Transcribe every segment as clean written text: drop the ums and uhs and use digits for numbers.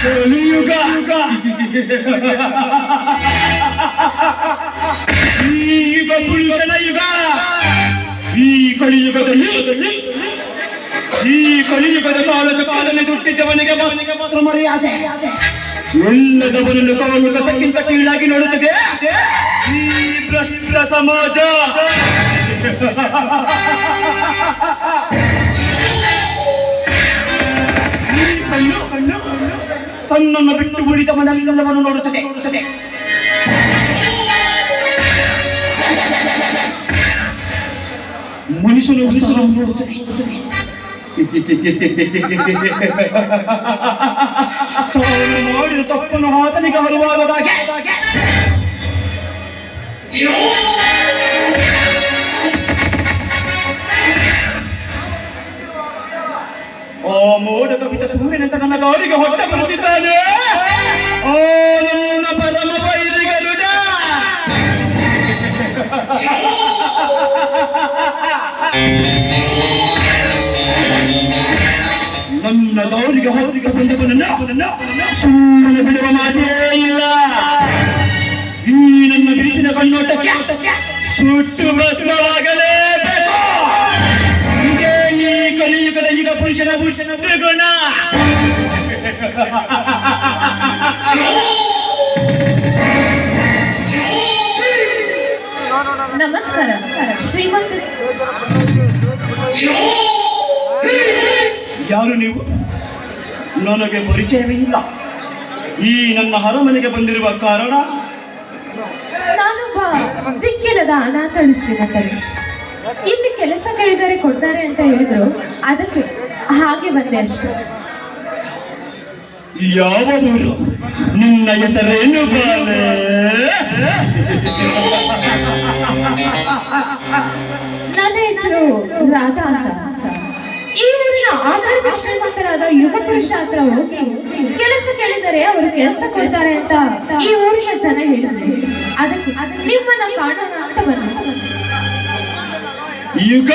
ಕಲಿಯುಗ ಈ ಯುಗ ಪುರುಷನ ಯುಗ. ಈ ಕಲಿಯುಗದಲ್ಲಿ ಈ ಕಲಿಯುಗದ ಕಾಲನೆ ದುಟ್ಟಿದ್ದವನಿಗೆ ಮಾತ್ರ ಮರ್ಯಾದೆ. ಎಲ್ಲದವನನ್ನು ಕವಲು ಕಸಕ್ಕಿಂತ ಕೀಳಾಗಿ ನೋಡುತ್ತದೆ ಈ ಭ್ರಷ್ಟ ಸಮಾಜ. ತನ್ನನ್ನು ಬಿಟ್ಟು ಉಳಿದವನೆಲ್ಲವನ್ನು ನೋಡುತ್ತದೆ. ಮನುಷ್ಯನು ಉತ್ಸಾಹವನ್ನು ನೋಡುತ್ತದೆ. ತಾನು ಮಾಡಿದ ತಪ್ಪನ್ನು ಆತನಿಗೆ ಅರಿವಾಗದಾಗೆ ಆ ಮೋಡ ಕವಿತ ಸೂರ್ಯನಂತ ನನ್ನ ದಾರಿಗೆ ಹೊಟ್ಟ ಬರುತ್ತಿದ್ದಾನೆ. ಆ ನನ್ನ ಪರಮ ಬೈರಿಗರುಡ. ನನ್ನ ದಾರಿಗೆ ಬಂದವನನ್ನ ಸುಮ್ಮನೆ ಬಿಡುವ ಮಾತೇ ಇಲ್ಲ. ಈ ನನ್ನ ಬಿರುಸಿನ ಕಣ್ಣೋಟಕ್ಕೆ ಸುಟ್ಟು ಭಸ್ಮವಾಗಲೇಬೇಕು. ಇದೇ ಈ ಕಲಿಯುಗದ ಈಗ ಪುರುಷನ ಗುಣ. ನಮಸ್ಕಾರ ಶ್ರೀಮಂತ. ಯಾರು ನೀವು? ನನಗೆ ಪರಿಚಯವೇ ಇಲ್ಲ. ಈ ನನ್ನ ಅರಮನೆಗೆ ಬಂದಿರುವ ಕಾರಣ? ನಾನೊಬ್ಬ ದಿಕ್ಕಿಲ್ಲದ ಅನಾಥಳು ಶ್ರೀಮಂತರು. ಇಲ್ಲಿ ಕೆಲಸ ಕೇಳಿದರೆ ಕೊಡ್ತಾರೆ ಅಂತ ಹೇಳಿದ್ರು, ಅದಕ್ಕೆ ಹಾಗೆ ಬಂದೆ ಅಷ್ಟೇ. ಯಾವ ಊರು? ನಿನ್ನ ಹೆಸರೇನು ಬಾಲೆ? ನನ್ನ ಹೆಸರು ರಾಧಾ ಅಂತ. ಈ ಊರಿನ ಆಧಾರಿತ ಶ್ರೀಮಂತರಾದ ಯುಗ ಪುರುಷ ಹತ್ರ ಹೋಗಿ ಕೆಲಸ ಕೇಳಿದರೆ ಅವರು ಕೆಲಸ ಕೊಡ್ತಾರೆ ಅಂತ ಈ ಊರಿನ ಜನ ಹೇಳಿದ್ರು. ಅದಕ್ಕೆ ನಿಮ್ಮನ್ನ ಕಾಣೋಣ ಅಂತ ಬಂದ. ಯುಗ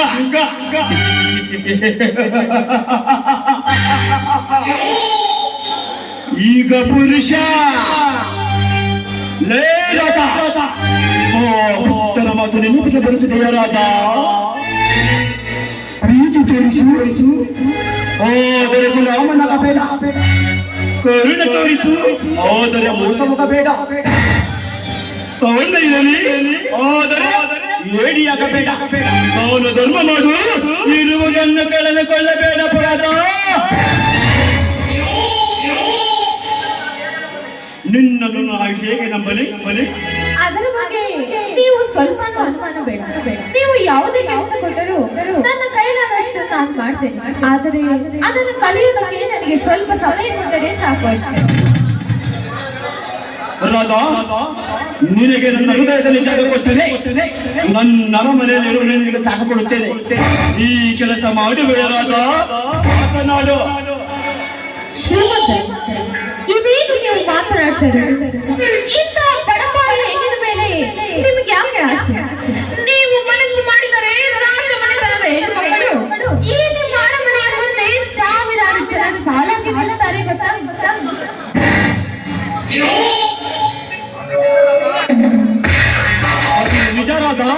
ಈಗ ಪುರುಷ ಲೇ ರಾಧಾ. ಉತ್ತರ ಮಾತು ನೆನಪಿಗೆ ಬರುತ್ತಿದೆಯ ರಾಧಾ? ಪ್ರೀತಿ ತೋರಿಸು, ಆದರೆ ಗುಲಾಮನಾಗಬೇಡ. ಕರುಣೆ ತೋರಿಸು, ಆದರೆ ಮೋಸ ಹೋಗಬೇಡ. ತಗೊಂಡ ಇರಲಿ, ಆದರೆ ಏಡಿಯಾಗಬೇಡ. ಅವನು ಧರ್ಮ ಮಾಡು, ಇರುವುದನ್ನು ಕಳೆದುಕೊಳ್ಳಬೇಡ ಪರಾಧ. ನಿನ್ನನ್ನು ನಾವು ಹೇಗೆ ನಂಬಲಿ? ಅದರ ಬಗ್ಗೆ ನೀವು ಸ್ವಲ್ಪ ಅನುಮಾನ ಬೇಡ. ನೀವು ಯಾವುದೇ ಕೆಲಸ ಕೊಟ್ಟರೂ ನನ್ನ ಕೈಲಾದಷ್ಟು ನಾನು ಮಾಡ್ತೇನೆ. ಆದರೆ ಅದನ್ನು ಕಲಿಯೋದಕ್ಕೆ ನನಗೆ ಸ್ವಲ್ಪ ಸಮಯ ಕೊಟ್ಟರೆ ಸಾಕು ಅಷ್ಟೇ. ರಾಧಾ, ನಿನಗೆ ನನ್ನ ಹೃದಯದಲ್ಲಿ ಜಾಗ ಕೊಟ್ಟರೆ ನನ್ನ ಅರಮನೆಯಲ್ಲಿ ನಿನಗೆ ಜಾಗ ಕೊಡುತ್ತೇನೆ. ಈ ಕೆಲಸ ಮಾಡುವೆ ರಾಧಾ, ಮಾತನಾಡು. ಶ್ರೀಮಂತ, ಇದೇನು ನೀವು ಮಾತನಾಡ್ತಾರೆ? ಇಂಥ ಬಡಪಾಯಿ ಹೆಣ್ಣಿನ ಮೇಲೆ ನಿಮಗೆ ಯಾಕೆ ಆಸೆ? ನೀವು ಮನಸ್ಸು ಮಾಡಿದರೆ ರಾಜ ಮನೆತನದ ಹೆಣ್ಣುಮಕ್ಕಳು ಈ ನಿಮ್ಮ ಅರಮನೆಯ ಮುಂದೆ ಸಾವಿರಾರು ಜನ ಸಾಲಾಗಿ ನಿಲ್ಲುತ್ತಾರೆ ಗೊತ್ತಾ? ನಿಜ ರಾಧಾ,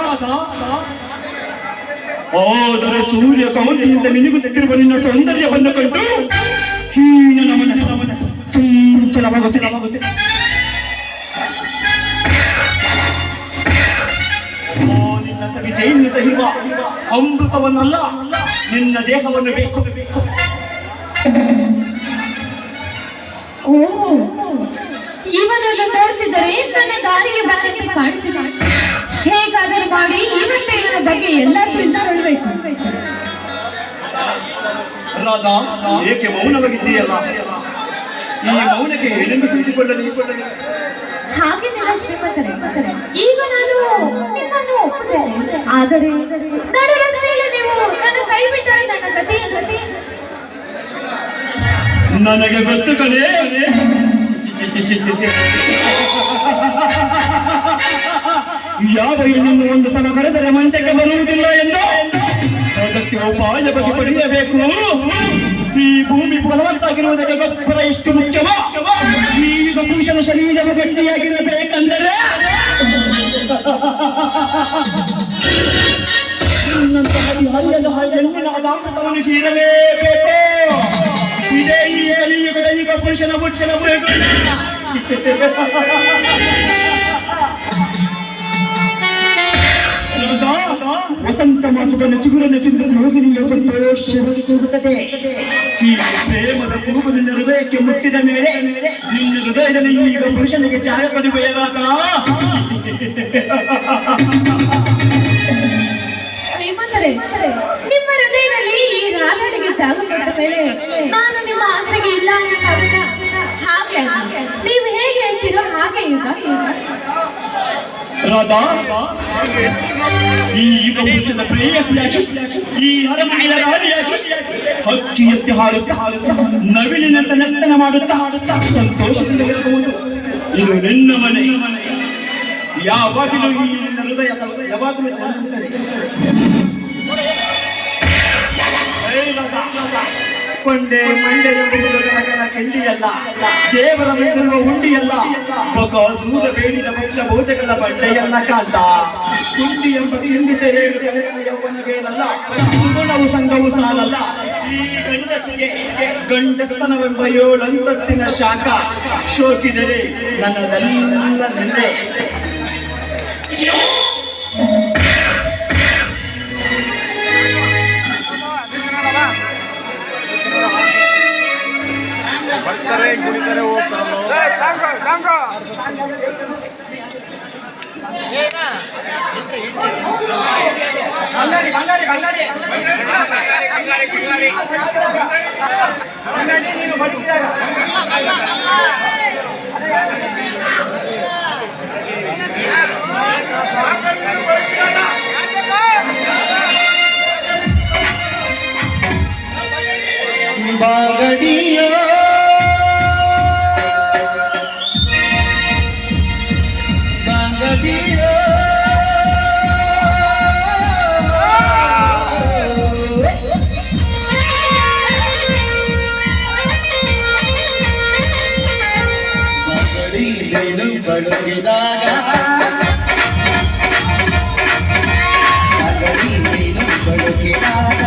ಆದರೆ ಸೂರ್ಯ ಕವಂತಿಯಿಂದ ಮಿನುಗುತ್ತಿರುವ ನಿನ್ನ ಸೌಂದರ್ಯವನ್ನು ಕಂಡು ಹೀನ ನಮನ ಚಂಚಲವಾಗುತ್ತಿದೆ. ನಿನ್ನ ಸವಿಜೆಯಿಂದ ಇರುವ ಅಮೃತವನ್ನಲ್ಲ, ನಿನ್ನ ದೇಹವನ್ನು ಬೇಕು. ಇವನನ್ನು ನೋಡ್ತಿದ್ದರೆ ನನ್ನ ದಾರಿಗೆ ಬಂದಂತೆ ಕಾಡುತ್ತಿದೆ. ಹೇಗಾದರೂ ಮಾಡಿ ಇವತ್ತೇ ಇವನ ಬಗ್ಗೆ ಎಲ್ಲರೂ ತಿಳಿದುಕೊಳ್ಳಬೇಕು. ರಾಧಾ, ಏಕೆ ಮೌನವಾಗಿದ್ದೀಯಲ್ಲ? ಈ ಮೌನಕ್ಕೆ ಏನೆಂದು ತಿಳಿದುಕೊಳ್ಳಲಿ? ಹಾಗೇನಿಲ್ಲ ಶ್ರೀಮಂತರೇ, ಈಗ ನಾನು ನಿಮ್ಮನ್ನು ಒಪ್ಪುತ್ತೇನೆ. ಆದರೆ ನಡು ರಸ್ತೆಯಲ್ಲಿ ನೀವು ನನ್ನ ಕೈ ಬಿಟ್ಟರೆ ನನ್ನ ಗತಿ ನನಗೆ ಗೊತ್ತು ಕಣೆ. ಯಾವ ಹೆಣ್ಣನ್ನು ಒಂದು ಸಲ ಕರೆದರೆ ಮಂಚಕ್ಕೆ ಬರುವುದಿಲ್ಲ ಎಂದು ಅದಕ್ಕೆ ಉಪಾಯ ಬಗ್ಗೆ ಪಡೆಯಬೇಕು. ಈ ಭೂಮಿ ಫಲವತ್ತಾಗಿರುವುದಕ್ಕೆ ಗೊಬ್ಬರ ಎಷ್ಟು ಮುಖ್ಯವೋ ಈಗ ಪುರುಷನ ಶರೀರವು ಗಟ್ಟಿಯಾಗಿರಬೇಕಂದರೆ ಹರಿಯದ ಹೆಣ್ಣಿನ ಅಮೃತವನ್ನು ಹೀರಲೇಬೇಕು. ಇದೇ ಈ ಕಲಿಯುಗದ ಈಗ ಪುರುಷನ ಪುರುಷನ ವಸಂತ ಮಾಸದ ಚಿಗುರನ್ನು ತಿಂದು ಹೋಗಿನಿಯ ಸಂತೋಷವಾಗಿ ಕೂಗುತ್ತದೆ. ಈ ಪ್ರೇಮದ ಕೂಗು ನಿನ್ನ ಹೃದಯಕ್ಕೆ ಮುಟ್ಟಿದ ಮೇಲೆ ನಿನ್ನ ಹೃದಯದಲ್ಲಿ ಈಗ ಪುರುಷನಿಗೆ ಜಾಗ ಪಡೆಯಲಾದ ನಿಮ್ಮ ಹೃದಯದಲ್ಲಿ ಈ ರಾಧನಿಗೆ ಜಾಗ ಕೊಟ್ಟ ಮೇಲೆ ನಾನು ನಿಮ್ಮ ಆಸೆಗೆ ಇಲ್ಲ ಹಾಗೆ ನೀವು ಹೇಗೆ ಹೇಳ್ತೀರೋ ಹಾಗೆ ಈಗ ರಾಧಾ, ಈಗ ಪುರುಷನ ಪ್ರೇಯಸಿಯಾಗಿ ಈ ಹರಮನೆಯ ರಾಣಿಯಾಗಿ ಹಕ್ಕಿ ಎತ್ತಿ ಹಾಡುತ್ತಾ ನವಿಲಿನಂತ ನರ್ತನ ಮಾಡುತ್ತಾ ಸಂತೋಷದಿಂದ ಇರಬಹುದು. ಇದು ನಿನ್ನ ಮನೆ. ಯಾವಾಗಲೂ ಈ ನಿನ್ನ ಹೃದಯ ಯಾವಾಗಲೂ ಕೊಂಡೆ ಮಂಡೆ ಎಂಬುದು ಕನಕನ ಕೆಂಡಿಯಲ್ಲ, ದೇವರ ಮೆಂದಿರುವ ಹುಂಡಿಯಲ್ಲ, ಬಕಾಸೂರ ಬೇಡಿದ ಪಕ್ಷ ಭೋಜಗಳ ಬಂಡೆಯಲ್ಲ ಕಾಂತ. ಹುಂಡಿ ಎಂಬ ಹಿಂಡಿ ತೆರೆಯುವ ಯೌವನವೇನಲ್ಲ, ಗುಣವು ಸಂಘವು ಸಾಲಲ್ಲ. ಈ ಗಂಡಸಿಗೆ ಗಂಡಸ್ತನವೆಂಬ 7 ಅಂತಸ್ತಿನ ಶಾಖ ಶೋಕಿದರೆ ನನ್ನದೆಲ್ಲ ನಿನ್ನೆ. ಬರ್ತಾರೆ ಕುಡಿತಾರೆ ಬಾಗಡಿಯ ಬಡುಗಿದಾಗ ಬಡುಗಿದಾಗ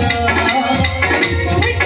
ರಾಗ